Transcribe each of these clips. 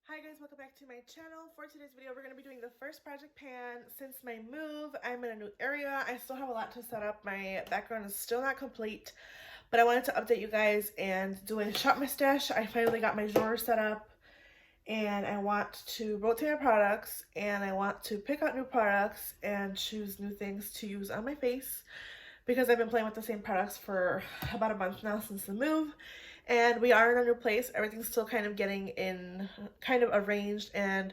Hi guys, welcome back to my channel. For today's video, we're going to be doing the first project pan since my move. I'm in a new area. I still have a lot to set up. My background is still not complete, but I wanted to update you guys and do a shop my stash. I finally got my drawer set up and I want to rotate my products and I want to pick out new products and choose new things to use on my face because I've been playing with the same products for about a month now since the move. And we are in a new place. Everything's still kind of getting in, kind of arranged and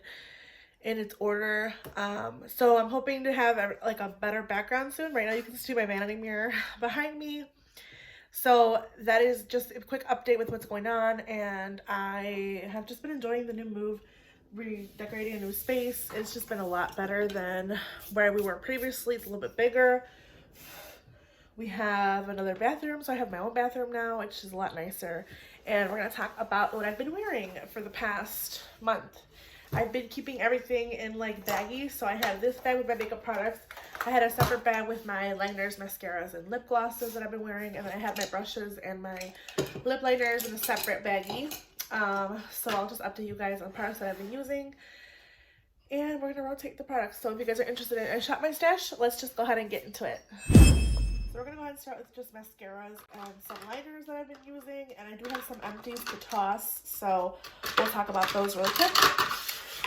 in its order. So I'm hoping to have like a better background soon. Right now you can see my vanity mirror behind me. So that is just a quick update with what's going on. And I have just been enjoying the new move, redecorating a new space. It's just been a lot better than where we were previously. It's a little bit bigger. We have another bathroom, so I have my own bathroom now, which is a lot nicer. And we're going to talk about what I've been wearing for the past month. I've been keeping everything in like baggies, so I have this bag with my makeup products. I had a separate bag with my liners, mascaras, and lip glosses that I've been wearing. And then I have my brushes and my lip liners in a separate baggie. So I'll just update you guys on products that I've been using. And we're going to rotate the products. So if you guys are interested in a shop my stash, let's just go ahead and get into it. So we're going to go ahead and start with just mascaras and some liners that I've been using. And I do have some empties to toss, so we'll talk about those really quick.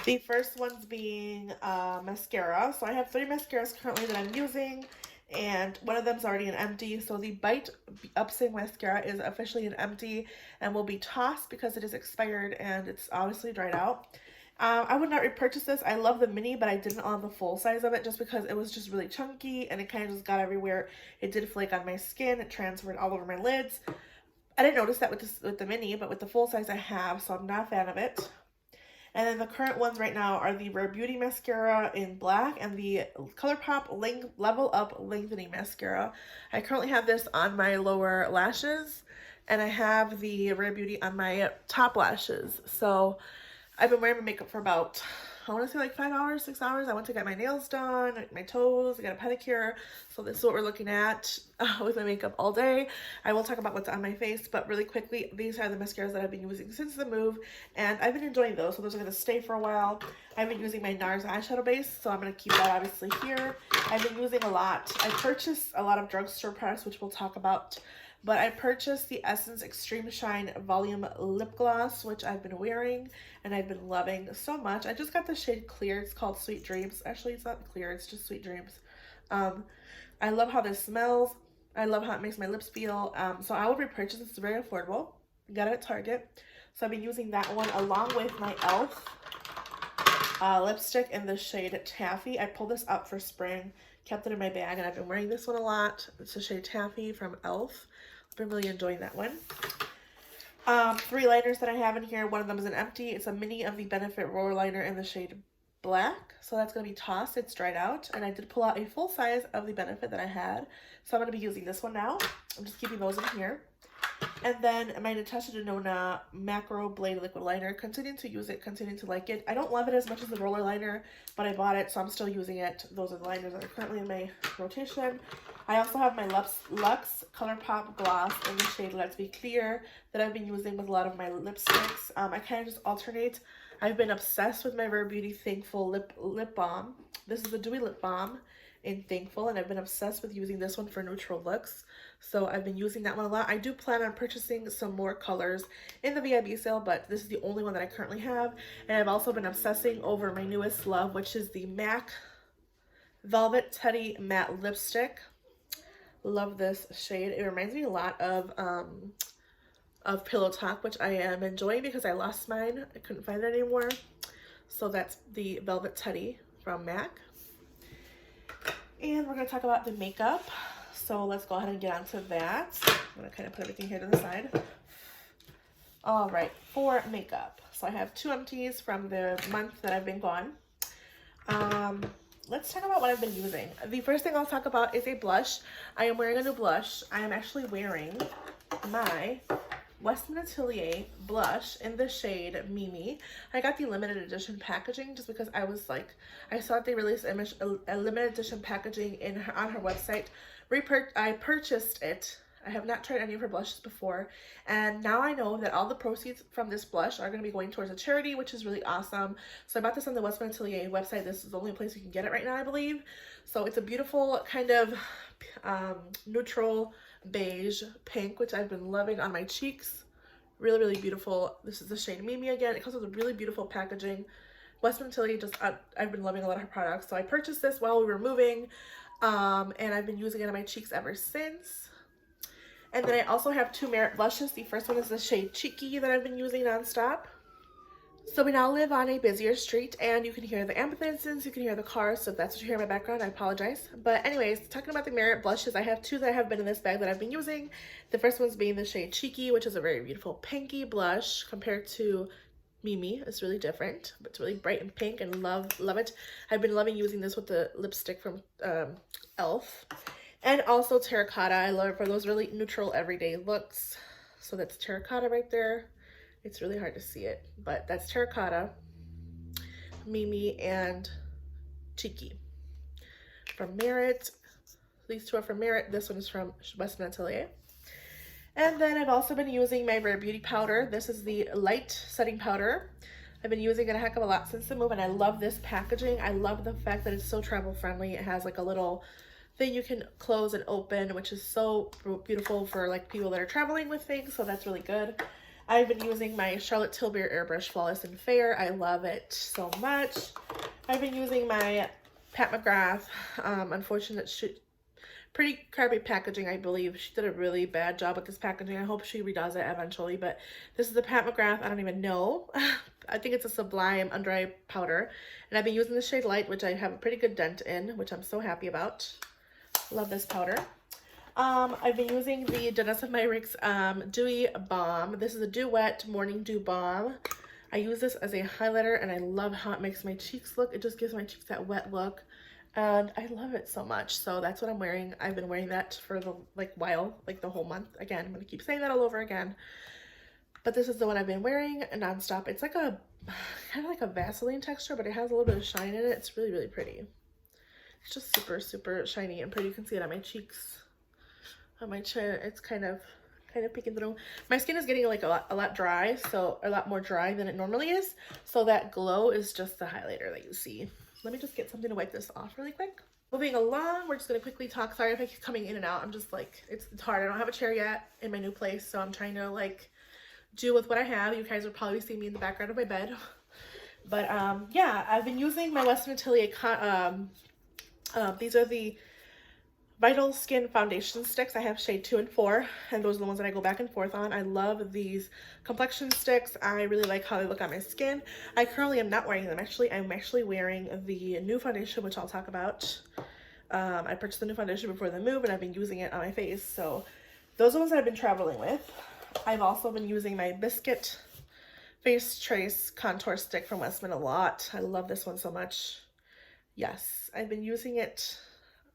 The first ones being mascara. So I have 3 mascaras currently that I'm using, and one of them is already an empty. So the Bite Upsing Mascara is officially an empty and will be tossed because it is expired and it's obviously dried out. I would not repurchase this. I love the mini, but I didn't want the full size of it just because it was just really chunky and it kind of just got everywhere. It did flake on my skin. It transferred all over my lids. I didn't notice that with the mini, but with the full size I have, so I'm not a fan of it. And then the current ones right now are the Rare Beauty Mascara in black and the ColourPop Level Up Lengthening Mascara. I currently have this on my lower lashes, and I have the Rare Beauty on my top lashes. So I've been wearing my makeup for about, I want to say like 5 hours, 6 hours. I went to get my nails done, my toes, I got a pedicure. So this is what we're looking at with my makeup all day. I will talk about what's on my face, but really quickly, these are the mascaras that I've been using since the move, and I've been enjoying those. So those are going to stay for a while. I've been using my Nars eyeshadow base, so I'm going to keep that obviously here. I've been using a lot. I purchased a lot of drugstore products, which we'll talk about. But I purchased the Essence Extreme Shine Volume Lip Gloss, which I've been wearing and I've been loving so much. I just got the shade Clear. It's called Sweet Dreams. Actually, it's not clear. It's just Sweet Dreams. I love how this smells. I love how it makes my lips feel. So I will repurchase this. It's very affordable. Got it at Target. So I've been using that one along with my e.l.f. Lipstick in the shade Taffy. I pulled this up for spring, kept it in my bag, and I've been wearing this one a lot. It's the shade Taffy from e.l.f. Been really enjoying that one. 3 liners that I have in here. One of them is an empty. It's a mini of the Benefit Roller Liner in the shade Black. So that's going to be tossed. It's dried out. And I did pull out a full size of the Benefit that I had. So I'm going to be using this one now. I'm just keeping those in here. And then my Natasha Denona Macro Blade Liquid Liner. Continuing to use it, continuing to like it. I don't love it as much as the roller liner, but I bought it, so I'm still using it. Those are the liners that are currently in my rotation. I also have my Luxe ColourPop Gloss in the shade Let's Be Clear that I've been using with a lot of my lipsticks. I kind of just alternate. I've been obsessed with my Rare Beauty Thankful Lip Balm. This is the Dewy Lip Balm in Thankful, and I've been obsessed with using this one for neutral looks. So I've been using that one a lot. I do plan on purchasing some more colors in the VIB sale, but this is the only one that I currently have. And I've also been obsessing over my newest love, which is the MAC Velvet Teddy Matte Lipstick. Love this shade. It reminds me a lot of Pillowtalk, which I am enjoying because I lost mine. I couldn't find it anymore. So that's the Velvet Teddy from MAC. And we're going to talk about the makeup. So let's go ahead and get onto that. I'm going to kind of put everything here to the side. All right, for makeup. So I have 2 empties from the month that I've been gone. Let's talk about what I've been using. The first thing I'll talk about is a blush. I am wearing a new blush. I am actually wearing my Westminster Blush in the shade Mimi. I got the limited edition packaging just because I was like, I saw that they released a limited edition packaging on her website. I purchased it I have not tried any of her blushes before, and now I know that all the proceeds from this blush are going to be going towards a charity, which is really awesome. So I bought this on the Westminster Blush website. This is the only place you can get it right now, I believe. So it's a beautiful kind of neutral beige pink, which I've been loving on my cheeks. Really, really beautiful. This is the shade Mimi again. It comes with a really beautiful packaging. Westminster Blush, I've been loving a lot of her products. So I purchased this while we were moving, and I've been using it on my cheeks ever since. And then I also have two Merit blushes. The first one is the shade Cheeky that I've been using nonstop. So we now live on a busier street, and you can hear the ambulances, you can hear the cars, so if that's what you hear in my background, I apologize. But anyways, talking about the Merit blushes, I have two that have been in this bag that I've been using. The first one's being the shade Cheeky, which is a very beautiful pinky blush compared to Mimi. It's really different, but it's really bright and pink, and love it. I've been loving using this with the lipstick from e.l.f. And also Terracotta. I love it for those really neutral everyday looks. So that's Terracotta right there. It's really hard to see it, but that's Terracotta, Mimi, and Cheeky. From Merit. These two are from Merit. This one is from Westminster Blush. And then I've also been using my Rare Beauty powder. This is the light setting powder. I've been using it a heck of a lot since the move, and I love this packaging. I love the fact that it's so travel friendly. It has like a little thing you can close and open, which is so beautiful for like people that are traveling with things, so that's really good. I've been using my Charlotte Tilbury Airbrush Flawless and Fair. I love it so much. I've been using my Pat McGrath. Unfortunate, pretty crappy packaging, I believe. She did a really bad job with this packaging. I hope she redoes it eventually, but this is the Pat McGrath. I don't even know. I think it's a Sublime Under Eye powder, and I've been using the shade Light, which I have a pretty good dent in, which I'm so happy about. Love this powder. I've been using the Denona Nyx Dewy Balm. This is a Dew Wet Morning Dew Balm. I use this as a highlighter, and I love how it makes my cheeks look. It just gives my cheeks that wet look, and I love it so much. So that's what I'm wearing. I've been wearing that for the while, like the whole month. Again, I'm gonna keep saying that all over again, but this is the one I've been wearing nonstop. It's like a kind of like a Vaseline texture, but it has a little bit of shine in it. It's really, really pretty. It's just super, super shiny and pretty. You can see it on my cheeks, on my chin. It's kind of peeking through. My skin is getting like a lot dry, so a lot more dry than it normally is. So that glow is just the highlighter that you see. Let me just get something to wipe this off really quick. Moving along, we're just gonna quickly talk. Sorry if I keep coming in and out. I'm just like, it's hard. I don't have a chair yet in my new place, so I'm trying to like do with what I have. You guys will probably see me in the background of my bed. But yeah, I've been using my Westminster Blush. These are the Vital Skin Foundation Sticks. I have shade 2 and 4, and those are the ones that I go back and forth on. I love these complexion sticks. I really like how they look on my skin. I currently am not wearing them. I'm actually wearing the new foundation, which I'll talk about. I purchased the new foundation before the move, and I've been using it on my face. So those are the ones that I've been traveling with. I've also been using my Biscuit Face Trace Contour Stick from Westminster a lot. I love this one so much. Yes, I've been using it.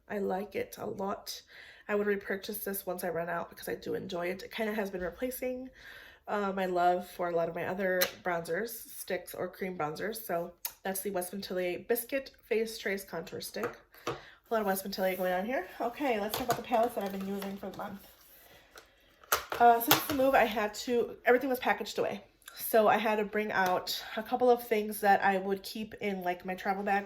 I like it a lot. I would repurchase this once I run out because I do enjoy it. It kind of has been replacing my love for a lot of my other bronzers, sticks or cream bronzers. So that's the Westminster Blush Biscuit Face Trace Contour Stick. A lot of Westminster Blush going on here. Okay, let's talk about the palettes that I've been using for the month. Since the move, everything was packaged away. So I had to bring out a couple of things that I would keep in like my travel bag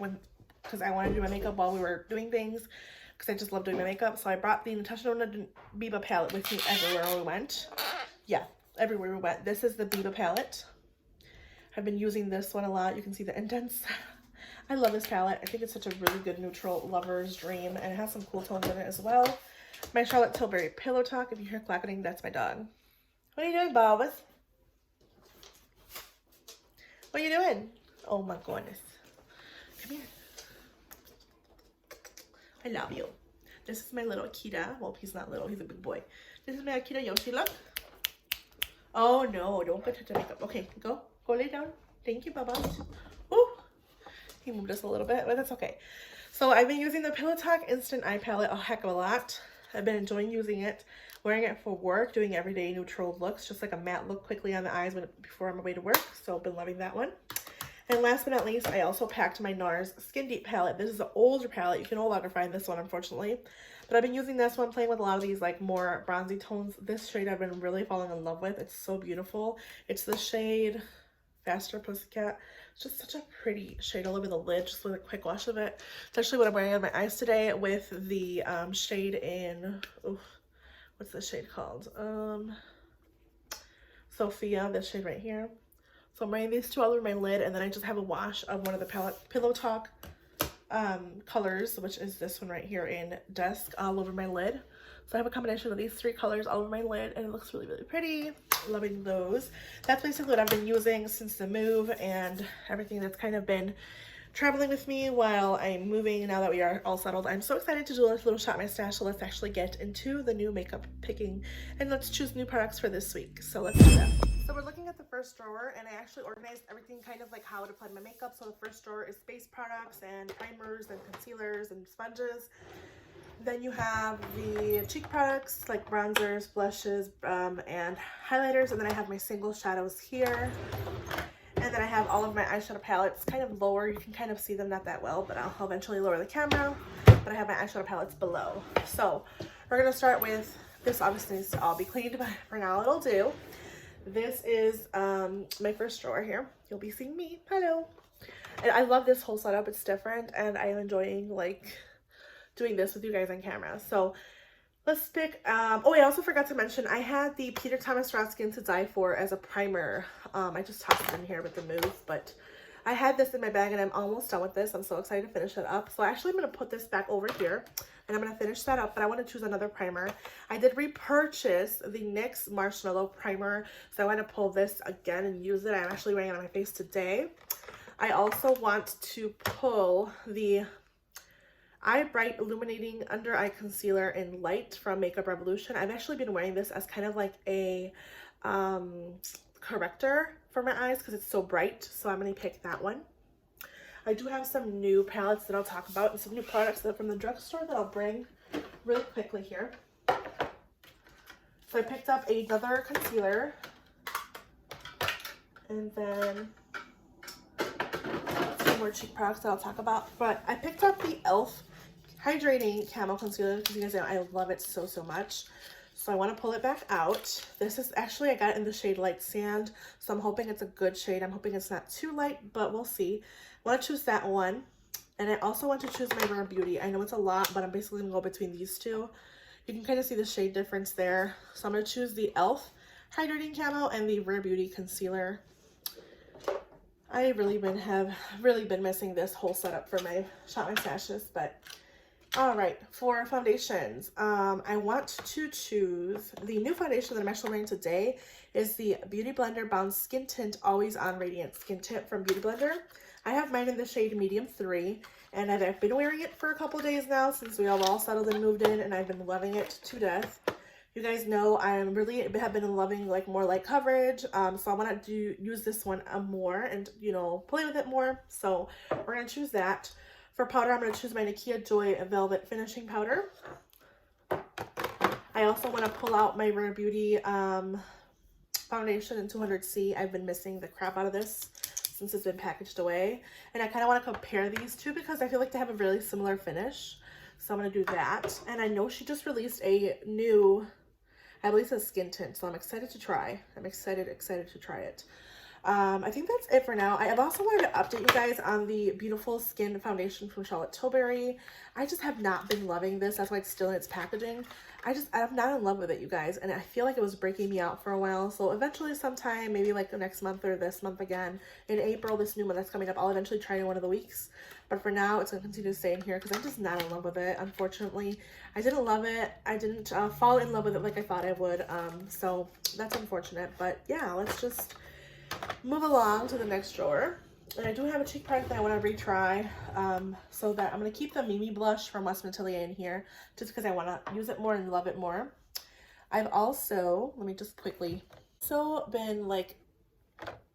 because I wanted to do my makeup while we were doing things, because I just love doing my makeup. So I brought the Natasha Biba palette with me everywhere we went. Yeah, everywhere we went. This is the Biba palette. I've been using this one a lot. You can see the indents. I love this palette. I think it's such a really good neutral lover's dream, and it has some cool tones in it as well. My Charlotte Tilbury Pillowtalk. If you hear clacketing, that's my dog. What are you doing, Balbus? What are you doing? Oh my goodness. Come here. I love you. This is my little Akita. Well, he's not little. He's a big boy. This is my Akita Yoshi. Look. Oh, no. Don't touch the makeup. Okay, go. Go lay down. Thank you, Baba. Woo. He moved us a little bit, but that's okay. So I've been using the Pillowtalk Instant Eye Palette a heck of a lot. I've been enjoying using it, wearing it for work, doing everyday neutral looks, just like a matte look quickly on the eyes before I'm away to work. So I've been loving that one. And last but not least, I also packed my Nars Skin Deep palette. This is an older palette. You can no longer find this one, unfortunately. But I've been using this one, playing with a lot of these like more bronzy tones. This shade I've been really falling in love with. It's so beautiful. It's the shade Faster Pussycat. It's just such a pretty shade all over the lid, just with a quick wash of it. It's actually what I'm wearing on my eyes today with the shade in, what's this shade called? Sophia, this shade right here. So I'm wearing these two all over my lid, and then I just have a wash of one of the Pillowtalk colors, which is this one right here in Dusk, all over my lid. So I have a combination of these three colors all over my lid, and it looks really, really pretty. Loving those. That's basically what I've been using since the move and everything that's kind of been traveling with me while I'm moving. Now that we are all settled, I'm so excited to do a little shop my stash. So let's actually get into the new makeup picking, and let's choose new products for this week. So let's do that. So we're looking at the first drawer, and I actually organized everything kind of like how to apply my makeup. So the first drawer is base products and primers and concealers and sponges. Then you have the cheek products like bronzers, blushes, and highlighters. And then I have my single shadows here. And then I have all of my eyeshadow palettes kind of lower. You can kind of see them not that well, but I'll eventually lower the camera. But I have my eyeshadow palettes below. So we're going to start with, this obviously needs to all be cleaned, but for now it'll do. This is my first drawer here. You'll be seeing me. Hello. And I love this whole setup. It's different, and I am enjoying like doing this with you guys on camera. So let's pick, oh, I also forgot to mention, I had the Peter Thomas Roth Skin to Die For as a primer. I just tossed it in here with the move, but I had this in my bag and I'm almost done with this. I'm so excited to finish it up. So actually I'm going to put this back over here and I'm going to finish that up, but I want to choose another primer. I did repurchase the NYX Marshmallow Primer, so I want to pull this again and use it. I'm actually wearing it on my face today. I also want to pull the Eye Bright Illuminating Under Eye Concealer in Light from Makeup Revolution. I've actually been wearing this as kind of like a corrector for my eyes because it's so bright, so I'm going to pick that one. I do have some new palettes that I'll talk about and some new products that from the drugstore that I'll bring really quickly here. So I picked up another concealer, and then some more cheek products that I'll talk about. But I picked up the e.l.f. Hydrating Camo Concealer because you guys know I love it so, so much. So I want to pull it back out. This is actually, I got it in the shade Light Sand, so I'm hoping it's a good shade. I'm hoping it's not too light, but we'll see. I want to choose that one. And I also want to choose my Rare Beauty. I know it's a lot, but I'm basically going to go between these two. You can kind of see the shade difference there. So I'm going to choose the e.l.f. Hydrating Camo and the Rare Beauty Concealer. I have really been missing this whole setup for my Shop My Stashes, but all right, for foundations, I want to choose the new foundation that I'm actually wearing today is the Beauty Blender Balm Skin Tint Always On Radiant Skin Tint from Beauty Blender. I have mine in the shade Medium 3, and I've been wearing it for a couple days now since we have all settled and moved in, and I've been loving it to death. You guys know I have been loving like more light coverage, so I want to use this one more and, you know, play with it more. So we're going to choose that. For powder, I'm going to choose my Nakia Joy Velvet Finishing Powder. I also want to pull out my Rare Beauty foundation in 200C. I've been missing the crap out of this since it's been packaged away. And I kind of want to compare these two because I feel like they have a really similar finish. So I'm going to do that. And I know she just released a new, I believe it's a skin tint, so I'm excited to try. I'm excited to try it. I think that's it for now. I have also wanted to update you guys on the Beautiful Skin Foundation from Charlotte Tilbury. I just have not been loving this. That's why it's still in its packaging. I'm not in love with it, you guys, and I feel like it was breaking me out for a while. So eventually sometime, maybe like the next month or this month again, in April, this new month that's coming up, I'll eventually try it in one of the weeks. But for now, it's going to continue to stay in here because I'm just not in love with it, unfortunately. I didn't love it. I didn't fall in love with it like I thought I would. So that's unfortunate. But yeah, let's just move along to the next drawer. And I do have a cheek product that I want to retry, so that I'm going to keep the Mimi blush from Westminster Blush in here just because I want to use it more and love it more. I've also, let me just quickly, been like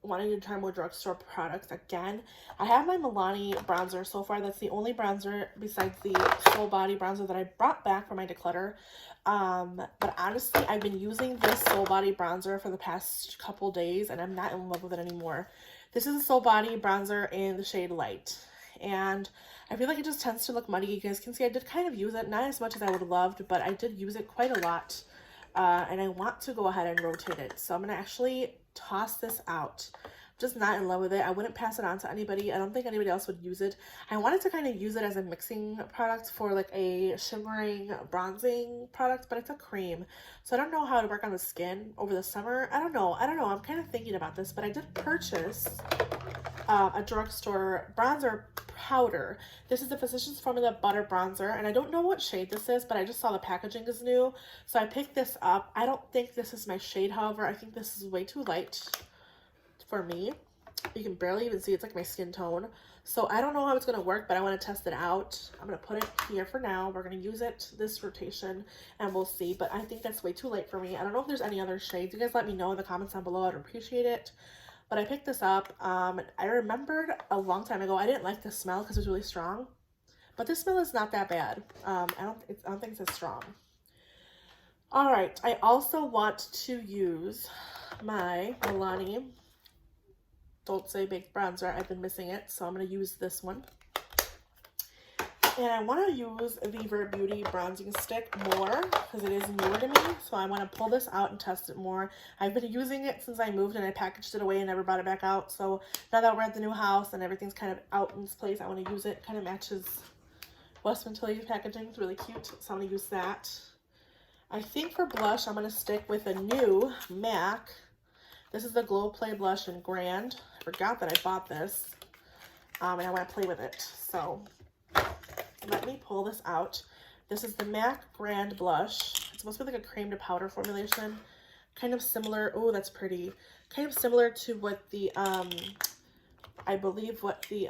wanting to try more drugstore products again. I have my Milani bronzer so far. That's the only bronzer besides the Soul Body bronzer that I brought back for my declutter. But honestly, I've been using this Soul Body bronzer for the past couple days and I'm not in love with it anymore. This is a Soul Body bronzer in the shade Light. And I feel like it just tends to look muddy. You guys can see I did kind of use it, not as much as I would have loved, but I did use it quite a lot. And I want to go ahead and rotate it. So I'm going to actually toss this out. I'm just not in love with it. I wouldn't pass it on to anybody. I don't think anybody else would use it. I wanted to kind of use it as a mixing product for like a shimmering bronzing product, but it's a cream. So I don't know how it would work on the skin over the summer. I don't know. I'm kind of thinking about this, but I did purchase a drugstore bronzer powder. This is the Physicians Formula Butter Bronzer, and I don't know what shade this is, but I just saw the packaging is new, so I picked this up. I don't think this is my shade, however. I think this is way too light for me. You can barely even see it's like my skin tone, so I don't know how it's going to work, but I want to test it out. I'm going to put it here for now. We're going to use it this rotation, and we'll see, but I think that's way too light for me. I don't know if there's any other shades. You guys let me know in the comments down below. I'd appreciate it. But I picked this up. I remembered a long time ago, I didn't like the smell because it was really strong. But this smell is not that bad. I don't think it's as strong. All right, I also want to use my Milani Dolce Baked Bronzer. I've been missing it, so I'm going to use this one. And I want to use Beaver Beauty Bronzing Stick more because it is newer to me. So I want to pull this out and test it more. I've been using it since I moved and I packaged it away and never brought it back out. So now that we're at the new house and everything's kind of out in its place, I want to use it. It kind of matches Westminster packaging. It's really cute. So I'm going to use that. I think for blush, I'm going to stick with a new MAC. This is the Glow Play Blush in Grand. I forgot that I bought this. And I want to play with it. So let me pull this out. This is the MAC Grand Blush. It's supposed to be like a cream to powder formulation. Kind of similar. Oh, that's pretty. Kind of similar to what the, I believe what the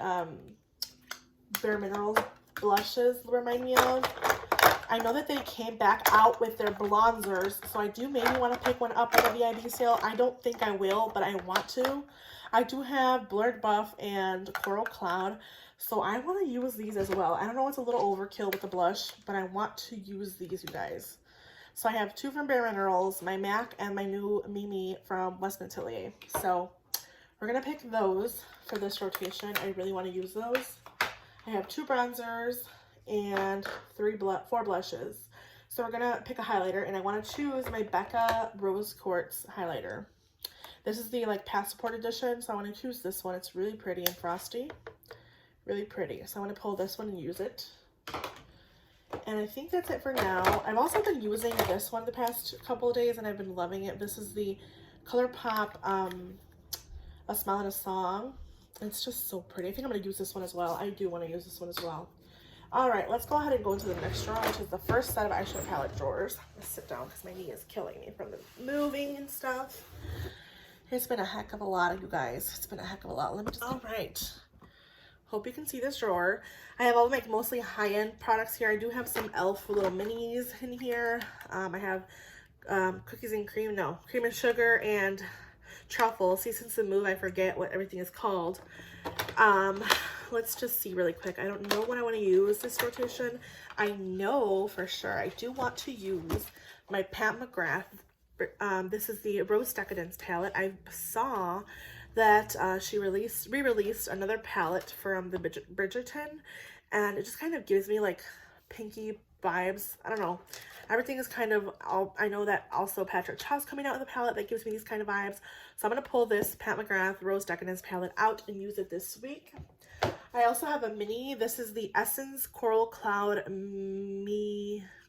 Bare Minerals blushes remind me of. I know that they came back out with their bronzers, so I do maybe want to pick one up at a VIB sale. I don't think I will, but I want to. I do have Blurred Buff and Coral Cloud, so I want to use these as well. I don't know, it's a little overkill with the blush, but I want to use these, you guys. So I have two from Bare Minerals, my MAC, and my new Mimi from Westminster. So we're going to pick those for this rotation. I really want to use those. I have two bronzers and four blushes. So we're going to pick a highlighter, and I want to choose my Becca Rose Quartz highlighter. This is the like Passport edition, so I want to choose this one. It's really pretty and frosty. Really pretty. So I want to pull this one and use it. And I think that's it for now. I've also been using this one the past couple of days, and I've been loving it. This is the ColourPop A Smile and a Song. It's just so pretty. I think I'm going to use this one as well. I do want to use this one as well. All right, let's go ahead and go into the next drawer, which is the first set of eyeshadow palette drawers. Let's sit down because my knee is killing me from the moving and stuff. It's been a heck of a lot, you guys. It's been a heck of a lot. Let me just... All right. Hope you can see this drawer. I have all like mostly high-end products here. I do have some e.l.f. little minis in here. I have cookies and cream. No, cream and sugar and truffle. See, since the move, I forget what everything is called. Let's just see really quick. I don't know what I want to use this rotation. I know for sure I do want to use my Mcgrath. This is the Rose Decadence palette. I saw that she re-released another palette from the Bridgerton, and it just kind of gives me like pinky vibes. I don't know. Everything is kind of, I know that also Patrick Chaw's coming out with a palette that gives me these kind of vibes. So I'm going to pull this Mcgrath Rose Decadence palette out and use it this week. I also have a mini. This is the Essence Coral Cloud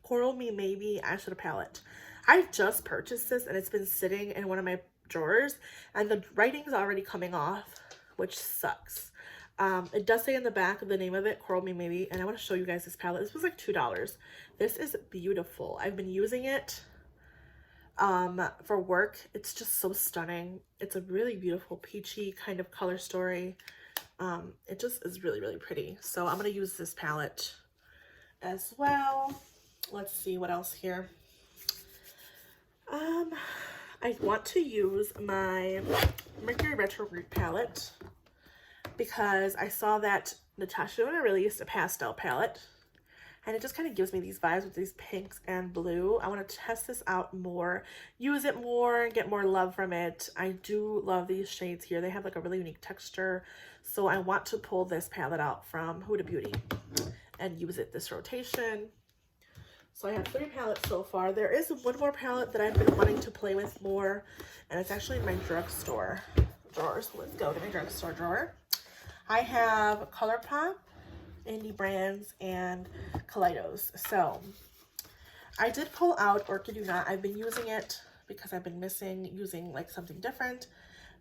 Coral Me Maybe eyeshadow palette. I just purchased this and it's been sitting in one of my drawers and the writing's already coming off, which sucks. It does say in the back the name of it, Coral Me Maybe, and I want to show you guys this palette. This was like $2. This is beautiful. I've been using it for work. It's just so stunning. It's a really beautiful peachy kind of color story. It just is really, really pretty. So I'm going to use this palette as well. Let's see what else here. I want to use my Mercury Retrograde palette because I saw that Natasha released a pastel palette. And it just kind of gives me these vibes with these pinks and blue. I want to test this out more, use it more, get more love from it. I do love these shades here. They have like a really unique texture. So I want to pull this palette out from Huda Beauty and use it this rotation. So I have 3 palettes so far. There is one more palette that I've been wanting to play with more, and it's actually in my drugstore drawer. So let's go to my drugstore drawer. I have ColourPop, Indie Brands, and Kaleidos. So I did pull out Orchid Do Not. I've been using it because I've been missing using like something different.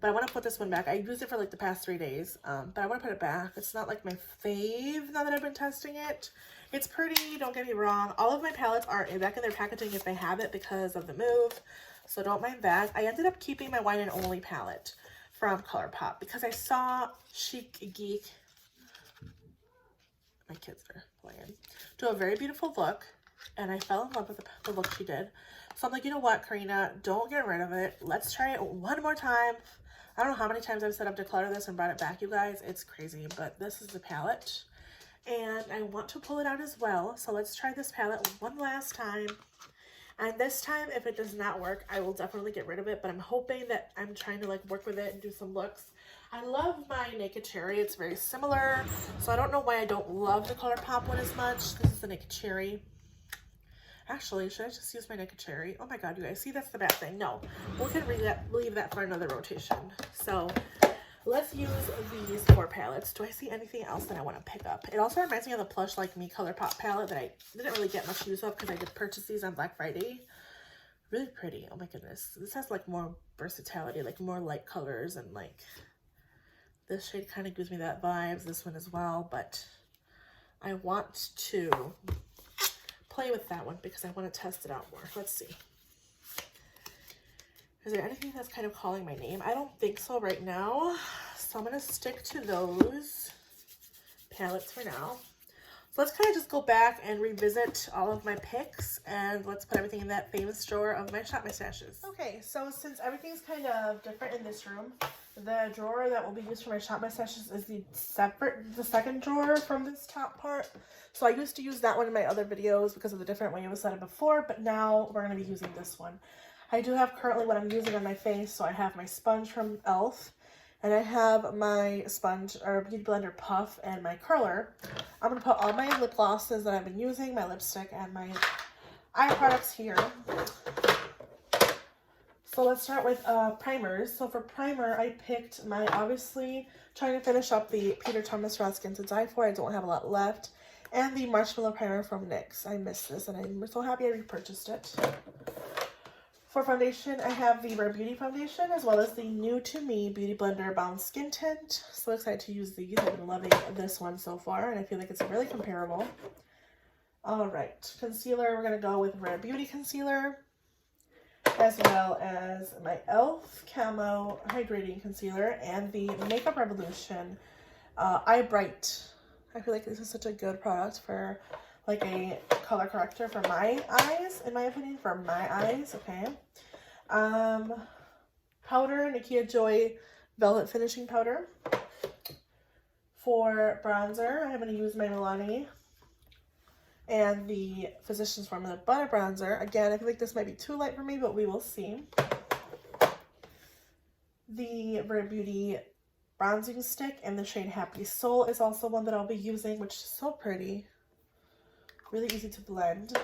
But I want to put this one back. I used it for like the past 3 days, but I want to put it back. It's not like my fave now that I've been testing it. It's pretty, don't get me wrong. All of my palettes are back in their packaging if they have it because of the move. So don't mind that. I ended up keeping my Wine and Only palette from ColourPop because I saw Chic Geek, my kids are playing, do a very beautiful look. And I fell in love with the look she did. So I'm like, you know what, Karina, don't get rid of it. Let's try it one more time. I don't know how many times I've said I've decluttered this and brought it back, you guys. It's crazy, but this is the palette. And I want to pull it out as well. So let's try this palette one last time. And this time, if it does not work, I will definitely get rid of it. But I'm hoping that I'm trying to like work with it and do some looks. I love my Naked Cherry. It's very similar. So I don't know why I don't love the ColourPop one as much. This is the Naked Cherry. Actually, should I just use my Naked Cherry? Oh my god, you guys, see, that's the bad thing. No, we can leave that for another rotation. So let's use these 4 palettes. Do I see anything else that I want to pick up? It also reminds me of the Plush Like Me ColourPop palette that I didn't really get much use of because I did purchase these on Black Friday. Really pretty. Oh my goodness. This has like more versatility, like more light colors, and like this shade kind of gives me that vibes. This one as well, but I want to play with that one because I want to test it out more. Let's see. Is there anything that's kind of calling my name? I don't think so right now. So I'm going to stick to those palettes for now. So let's kind of just go back and revisit all of my picks, and let's put everything in that famous drawer of my shop stashes. Okay, so since everything's kind of different in this room, the drawer that will be used for my shop stashes is the second drawer from this top part. So I used to use that one in my other videos because of the different way it was set up before, but now we're going to be using this one. I do have currently what I'm using on my face, so I have my sponge from e.l.f. and I have my sponge or Beauty Blender Puff and my curler. I'm going to put all my lip glosses that I've been using, my lipstick, and my eye products here. So let's start with primers. So for primer, I picked my, obviously, trying to finish up the Peter Thomas Raw Skin to Die For. I don't have a lot left. And the Marshmallow Primer from NYX. I missed this, and I'm so happy I repurchased it. For foundation, I have the Rare Beauty foundation, as well as the new to me Beauty Blender Balm Skin Tint. So excited to use these. I've been loving this one so far, and I feel like it's really comparable. Alright, concealer, we're going to go with Rare Beauty Concealer, as well as my e.l.f. Camo Hydrating Concealer, and the Makeup Revolution Eye Bright. I feel like this is such a good product for like a color corrector for my eyes, in my opinion, for my eyes, okay. Powder, Nakia Joy Velvet Finishing Powder. For bronzer, I'm going to use my Milani and the Physicians Formula Butter Bronzer. Again, I feel like this might be too light for me, but we will see. The Rare Beauty Bronzing Stick in the shade Happy Soul is also one that I'll be using, which is so pretty. Really easy to blend.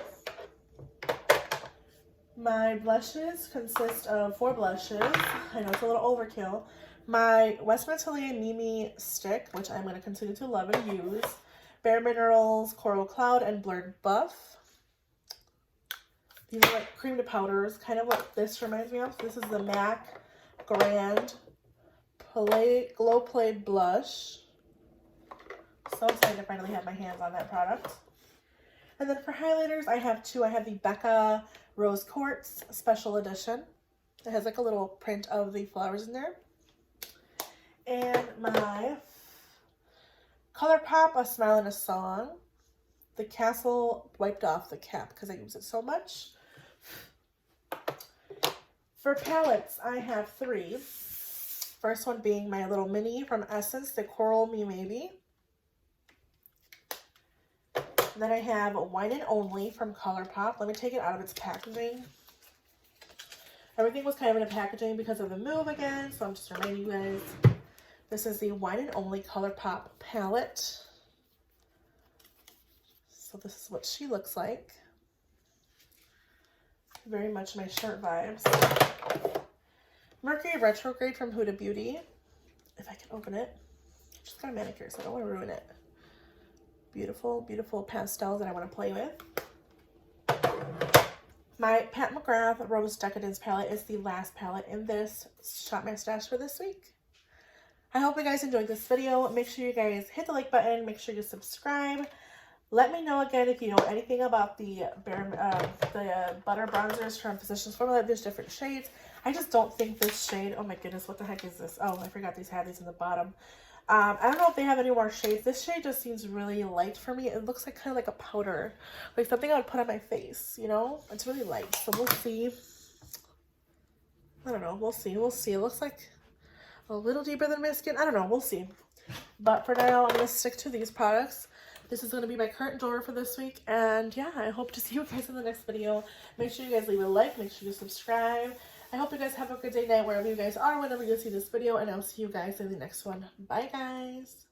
My blushes consist of 4 blushes. I know it's a little overkill. My Westminster Blush Mimi Stick, which I'm going to continue to love and use. Bare Minerals, Coral Cloud, and Blurred Buff. These are like cream to powders, kind of what this reminds me of. This is the MAC Grand Glow Play Blush. So excited to finally have my hands on that product. And then for highlighters, I have 2. I have the Becca Rose Quartz Special Edition. It has like a little print of the flowers in there. And my ColourPop A Smile and a Song. The Castle wiped off the cap because I use it so much. For palettes, I have 3. First one being my little mini from Essence, the Coral Me Maybe. Then I have Wine and Only from ColourPop. Let me take it out of its packaging. Everything was kind of in a packaging because of the move again, so I'm just reminding you guys. This is the Wine and Only ColourPop palette. So this is what she looks like. Very much my shirt vibes. Mercury Retrograde from Huda Beauty. If I can open it. Just got a manicure, so I don't want to ruin it. Beautiful, beautiful pastels that I want to play with. My Pat McGrath Rose Decadence palette is the last palette in this Shop My Stash for this week. I hope you guys enjoyed this video. Make sure you guys hit the like button. Make sure you subscribe. Let me know again if you know anything about the butter bronzers from Physicians Formula. There's different shades. I just don't think this shade, oh my goodness, what the heck is this? Oh, I forgot these had these in the bottom. I don't know if they have any more shades. This shade just seems really light for me. It looks like kind of like a powder, like something I would put on my face, you know? It's really light, so we'll see. I don't know, we'll see, we'll see. It looks like a little deeper than my skin. I don't know, we'll see. But for now, I'm going to stick to these products. This is going to be my current drawer for this week. And yeah, I hope to see you guys in the next video. Make sure you guys leave a like. Make sure you subscribe. I hope you guys have a good day, night, wherever you guys are, whenever you see this video. And I'll see you guys in the next one. Bye, guys.